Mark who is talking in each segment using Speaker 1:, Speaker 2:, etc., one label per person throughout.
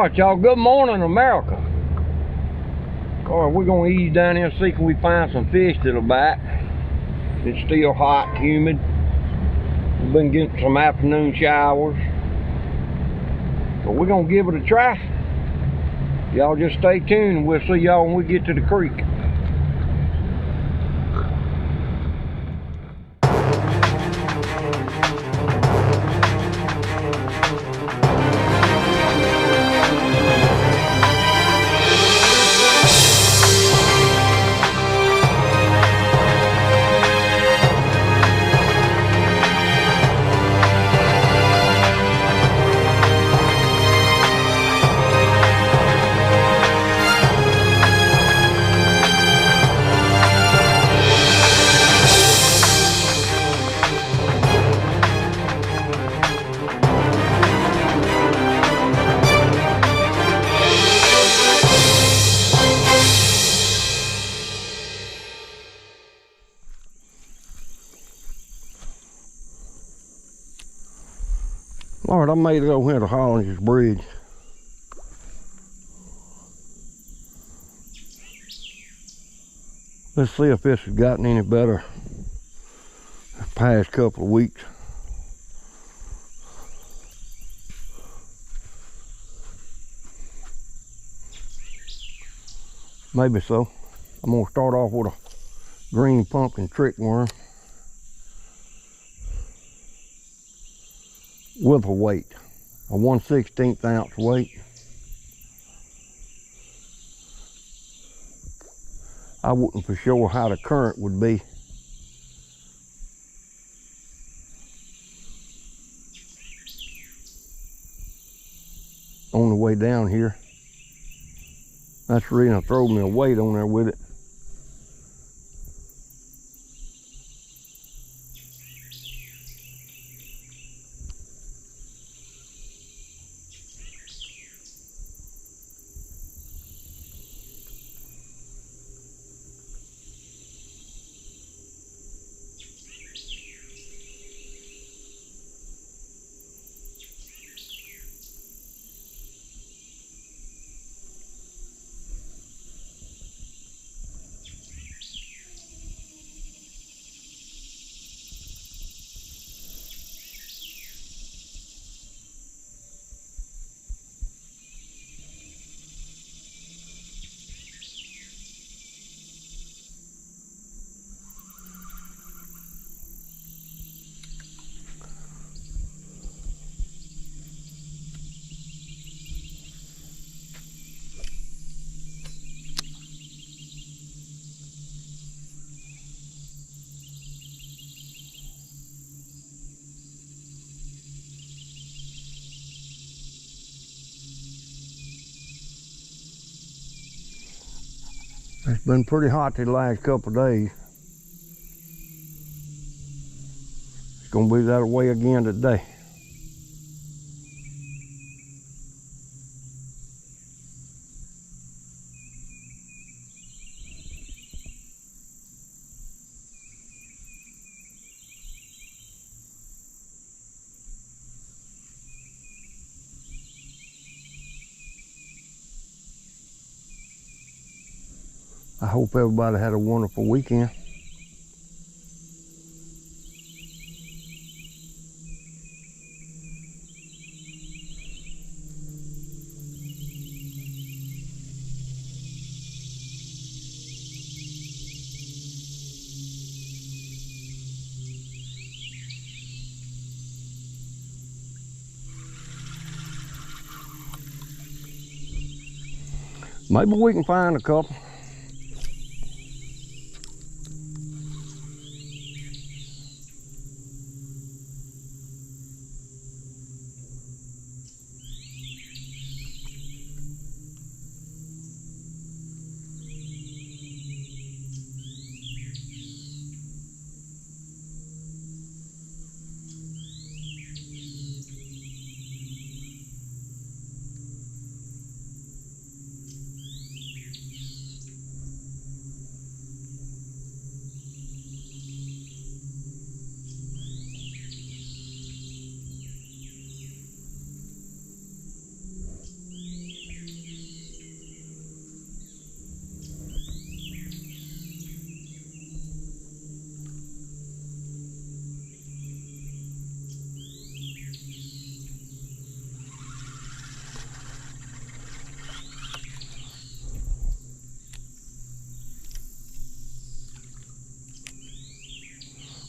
Speaker 1: Alright, y'all, good morning, America. Alright, we're gonna ease down here and see can we find some fish that'll bite. It's still hot, humid. We've been getting some afternoon showers. But we're gonna give it a try. Y'all just stay tuned and we'll see y'all when we get to the creek. Alright, I made it over here to Hollins's Bridge. Let's see if this has gotten any better the past couple of weeks. Maybe so. I'm gonna start off with a green pumpkin trick worm with a weight, a 1/16 ounce weight. I wasn't for sure how the current would be. On the way down here. That's the reason I throw me a weight on there with it. It's been pretty hot the last couple of days. It's gonna be that way again today. I hope everybody had a wonderful weekend. Maybe we can find a couple.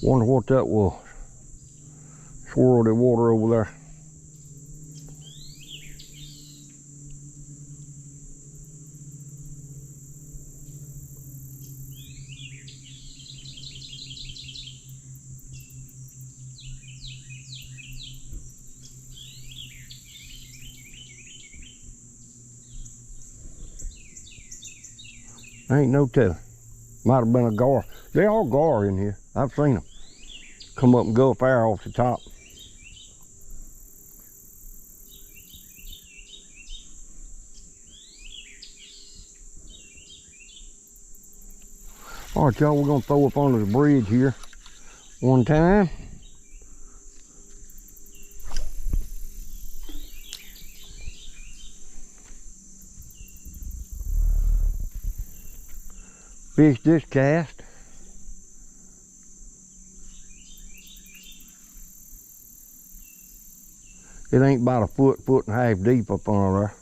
Speaker 1: Wonder what that was. Swirled the water over there. Ain't no telling. Might have been a gar. They all gar in here. I've seen them come up and gulp air off the top. All right, y'all, we're gonna throw up under the bridge here one time. Fish this cast. It ain't about a foot and a half deep up under there.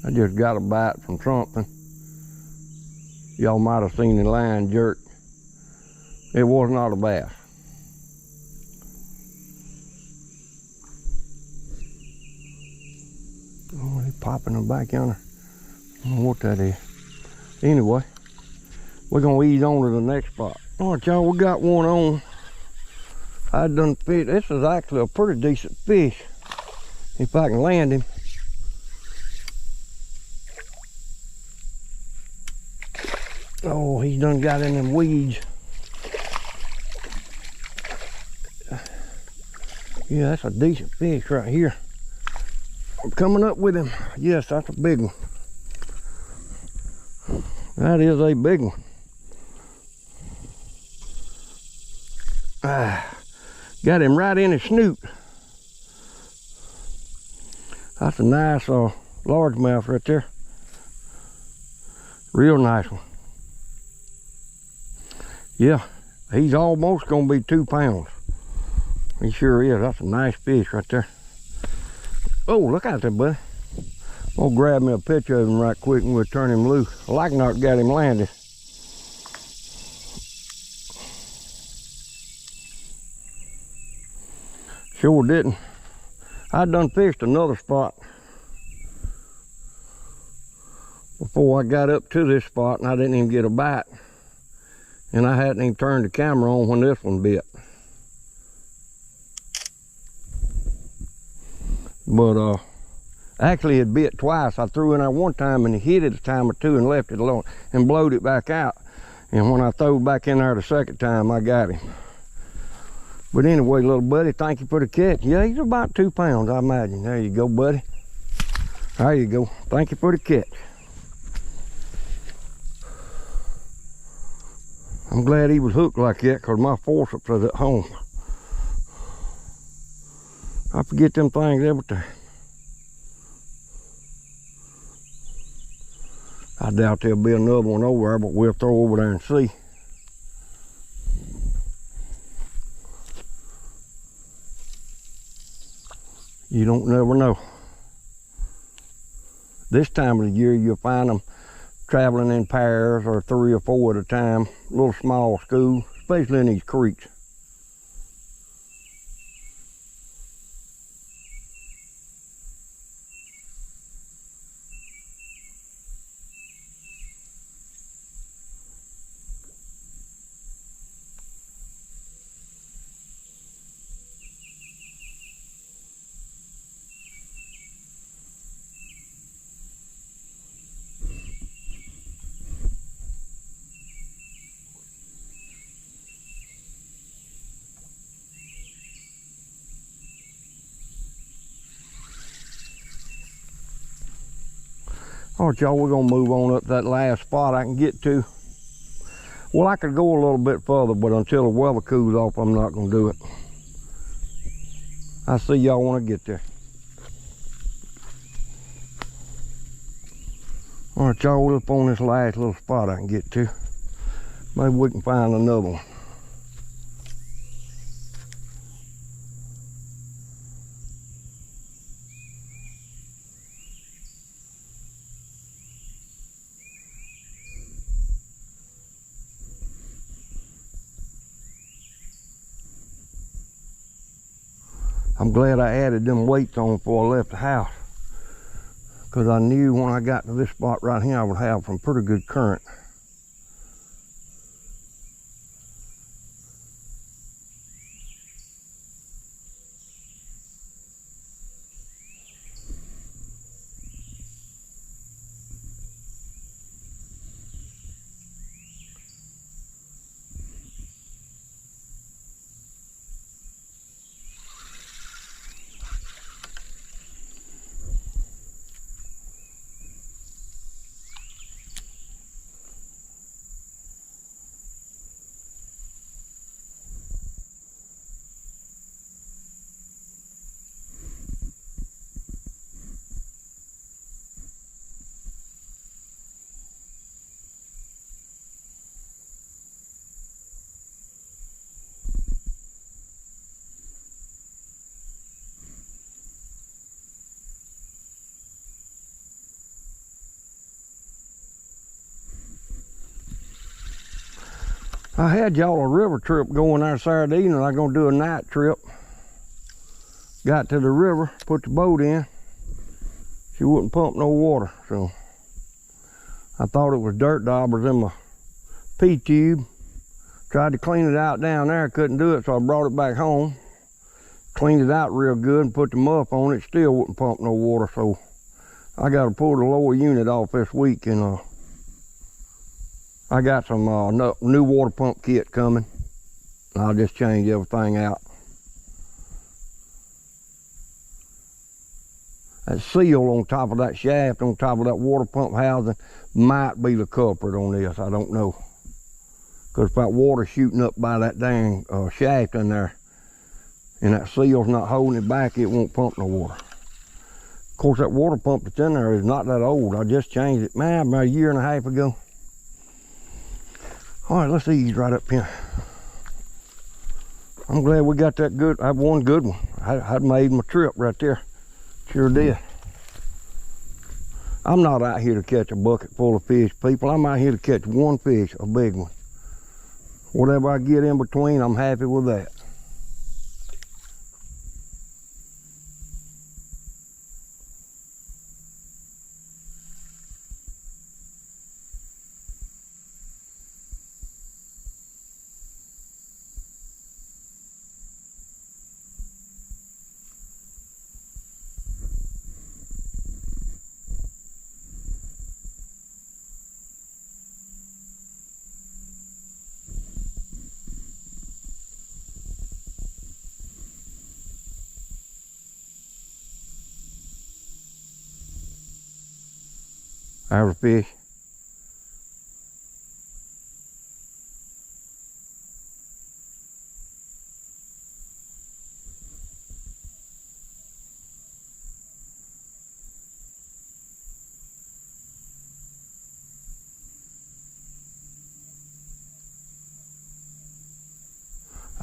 Speaker 1: I just got a bite from something. Y'all might have seen the line jerk. It was not a bass. Oh, he's popping them back yonder. I don't know what that is. Anyway, we're gonna ease on to the next spot. All right, y'all, we got one on. I done fish. This is actually a pretty decent fish, if I can land him. Oh, he's done got in them weeds. Yeah, that's a decent fish right here. I'm coming up with him. Yes, that's a big one. That is a big one. Got him right in his snoot. That's a nice largemouth right there. Real nice one. Yeah, he's almost gonna be 2 pounds. He sure is. That's a nice fish right there. Oh, look out there, buddy. I'm gonna grab me a picture of him right quick and we'll turn him loose. I like not got him landed. Sure didn't. I done fished another spot before I got up to this spot and I didn't even get a bite. And I hadn't even turned the camera on when this one bit. But actually it bit twice. I threw in there one time and he hit it a time or two and left it alone and blowed it back out. And when I threw back in there the second time, I got him. But anyway, little buddy, thank you for the catch. Yeah, he's about 2 pounds, I imagine. There you go, buddy. There you go. Thank you for the catch. I'm glad he was hooked like that because my forceps was at home. I forget them things every time. I doubt there'll be another one over there, but we'll throw over there and see. You don't never know. This time of the year, you'll find them traveling in pairs or 3 or 4 at a time, little small schools, especially in these creeks. All right, y'all, we're gonna move on up to that last spot I can get to. Well, I could go a little bit further, but until the weather cools off, I'm not gonna do it. I see y'all when I get there. All right, y'all, we're up on this last little spot I can get to. Maybe we can find another one. I'm glad I added them weights on before I left the house, because I knew when I got to this spot right here I would have some pretty good current. I had y'all a river trip going there Saturday evening. I'm gonna do a night trip. Got to the river, put the boat in. She wouldn't pump no water, so I thought it was dirt daubers in my P-tube. Tried to clean it out down there, couldn't do it, so I brought it back home. Cleaned it out real good and put the muff on it. Still wouldn't pump no water, so I got to pull the lower unit off this week, and I got some new water pump kit coming. I'll just change everything out. That seal on top of that shaft, on top of that water pump housing, might be the culprit on this. I don't know. Because if that water shooting up by that dang shaft in there, and that seal's not holding it back, it won't pump no water. Of course, that water pump that's in there is not that old. I just changed it, man, about a year and a half ago. All right, let's ease right up here. I'm glad we got that good. I have one good one. I'd made my trip right there. Sure did. I'm not out here to catch a bucket full of fish, people. I'm out here to catch one fish, a big one. Whatever I get in between, I'm happy with that. Our fish.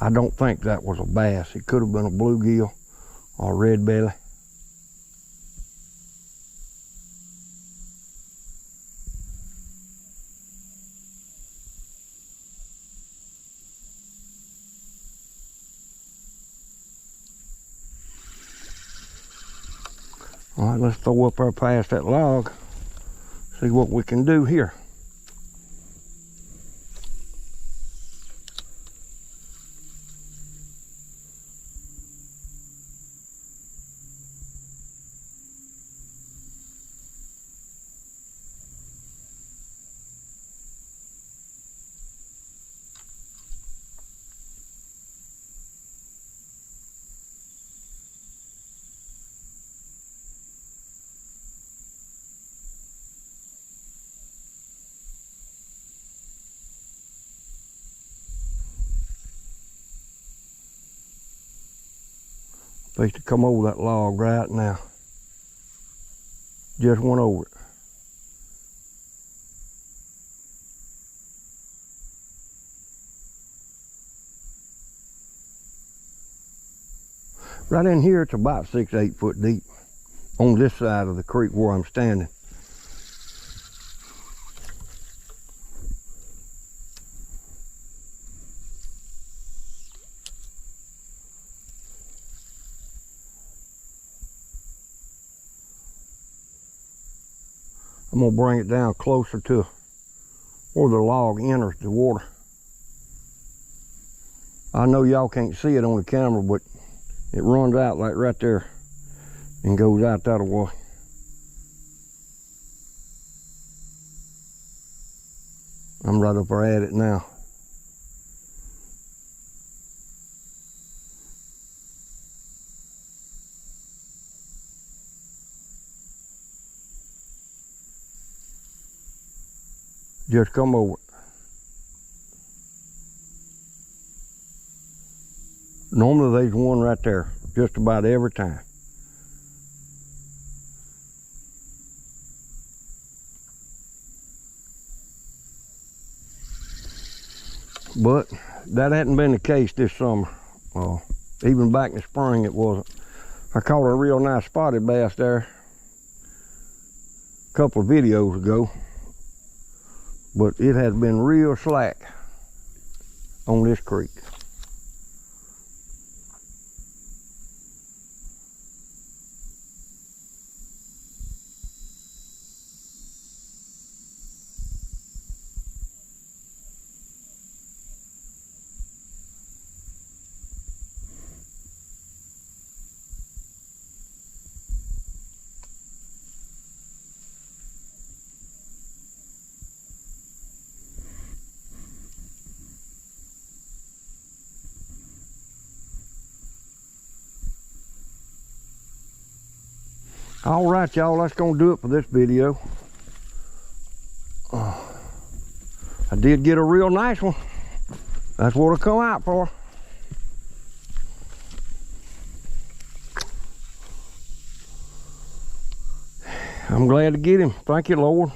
Speaker 1: I don't think that was a bass. It could have been a bluegill or a red belly. All right, let's throw up there past that log, see what we can do here. Supposed to come over that log right now. Just went over it. Right in here, it's about 6 to 8 foot deep on this side of the creek where I'm standing. I'm gonna bring it down closer to where the log enters the water. I know y'all can't see it on the camera, but it runs out like right there and goes out that way. I'm right up there at it now. Just come over it. Normally there's one right there, just about every time. But that hadn't been the case this summer. Even back in the spring it wasn't. I caught a real nice spotted bass there a couple of videos ago, but it has been real slack on this creek. All right, y'all, that's gonna do it for this video. I did get a real nice one. That's what I come out for. I'm glad to get him. Thank you, Lord,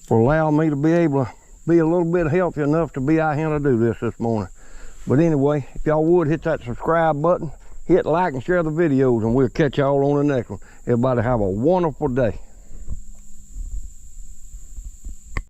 Speaker 1: for allowing me to be able to be a little bit healthy enough to be out here to do this morning. But anyway, if y'all would hit that subscribe button, hit like and share the videos, and we'll catch y'all on the next one. Everybody have a wonderful day.